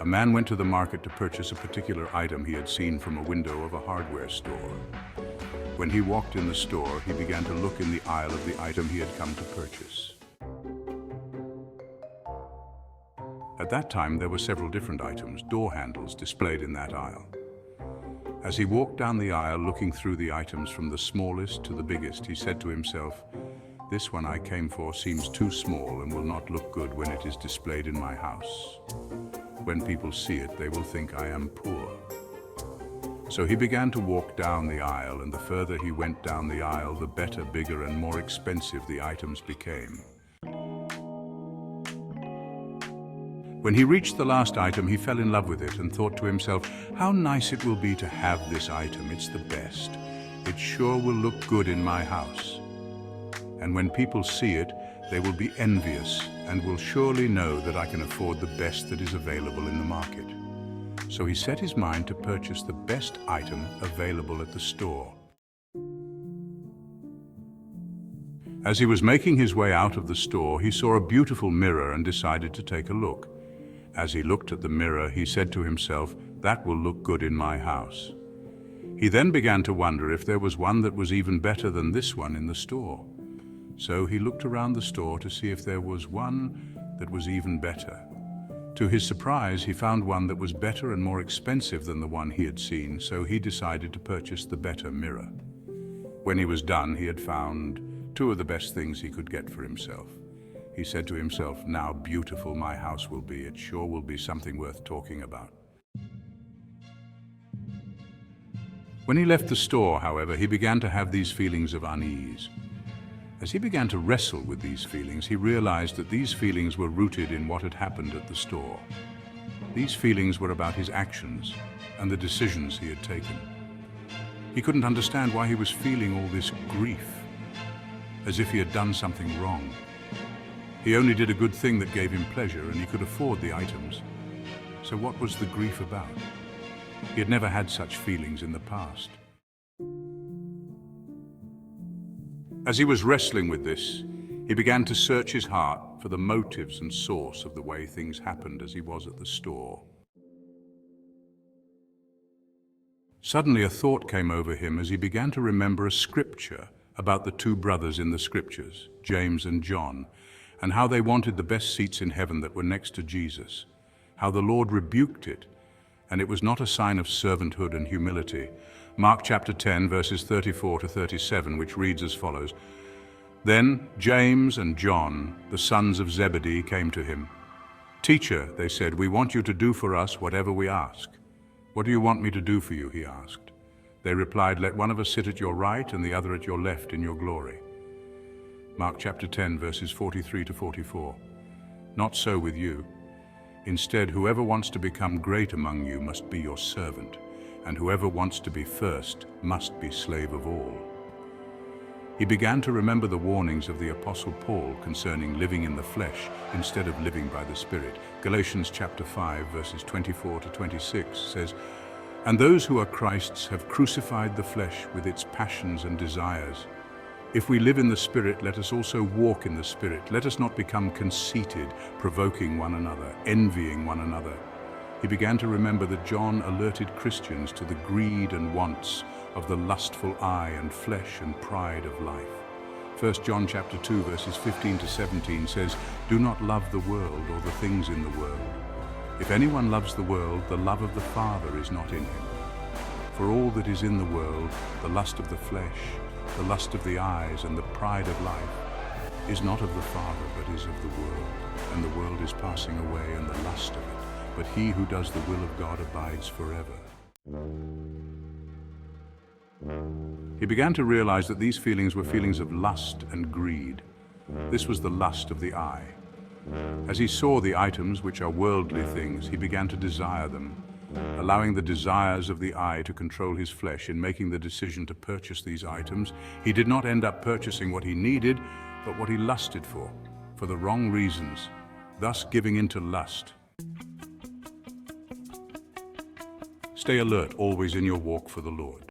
A man went to the market to purchase a particular item he had seen from a window of a hardware store. When he walked in the store, he began to look in the aisle of the item he had come to purchase. At that time, there were several different items, door handles, displayed in that aisle. As he walked down the aisle looking through the items from the smallest to the biggest, he said to himself, "This one I came for seems too small and will not look good when it is displayed in my house. When people see it, they will think I am poor." So he began to walk down the aisle, and the further he went down the aisle, the better, bigger, and more expensive the items became. When he reached the last item, he fell in love with it and thought to himself, "How nice it will be to have this item. It's the best. It sure will look good in my house. And when people see it, they will be envious and will surely know that I can afford the best that is available in the market." So he set his mind to purchase the best item available at the store. As he was making his way out of the store, he saw a beautiful mirror and decided to take a look. As he looked at the mirror, he said to himself, "That will look good in my house." He then began to wonder if there was one that was even better than this one in the store. So he looked around the store to see if there was one that was even better. To his surprise, he found one that was better and more expensive than the one he had seen, so he decided to purchase the better mirror. When he was done, he had found two of the best things he could get for himself. He said to himself, "Now beautiful my house will be. It sure will be something worth talking about." When he left the store, however, he began to have these feelings of unease. As he began to wrestle with these feelings, he realized that these feelings were rooted in what had happened at the store. These feelings were about his actions and the decisions he had taken. He couldn't understand why he was feeling all this grief, as if he had done something wrong. He only did a good thing that gave him pleasure, and he could afford the items. So what was the grief about? He had never had such feelings in the past. As he was wrestling with this, he began to search his heart for the motives and source of the way things happened as he was at the store. Suddenly a thought came over him as he began to remember a scripture about the two brothers in the scriptures, James and John, and how they wanted the best seats in heaven that were next to Jesus, how the Lord rebuked it, and it was not a sign of servanthood and humility. Mark chapter 10, verses 34 to 37, which reads as follows, "Then James and John, the sons of Zebedee, came to him. 'Teacher,' they said, 'we want you to do for us whatever we ask.' 'What do you want me to do for you?' he asked. They replied, 'Let one of us sit at your right and the other at your left in your glory.'" Mark chapter 10, verses 43 to 44. "Not so with you. Instead, whoever wants to become great among you must be your servant, and whoever wants to be first must be slave of all." He began to remember the warnings of the Apostle Paul concerning living in the flesh instead of living by the Spirit. Galatians chapter 5, verses 24 to 26 says, "And those who are Christ's have crucified the flesh with its passions and desires. If we live in the Spirit, let us also walk in the Spirit. Let us not become conceited, provoking one another, envying one another." He began to remember that John alerted Christians to the greed and wants of the lustful eye and flesh and pride of life. 1 John chapter 2, verses 15 to 17 says, "Do not love the world or the things in the world. If anyone loves the world, the love of the Father is not in him. For all that is in the world, the lust of the flesh, the lust of the eyes, and the pride of life, is not of the Father, but is of the world. And the world is passing away, and the lust of it. But he who does the will of God abides forever." He began to realize that these feelings were feelings of lust and greed. This was the lust of the eye. As he saw the items, which are worldly things, he began to desire them, allowing the desires of the eye to control his flesh. In making the decision to purchase these items, he did not end up purchasing what he needed, but what he lusted for the wrong reasons, thus giving in to lust. Stay alert, always in your walk for the Lord.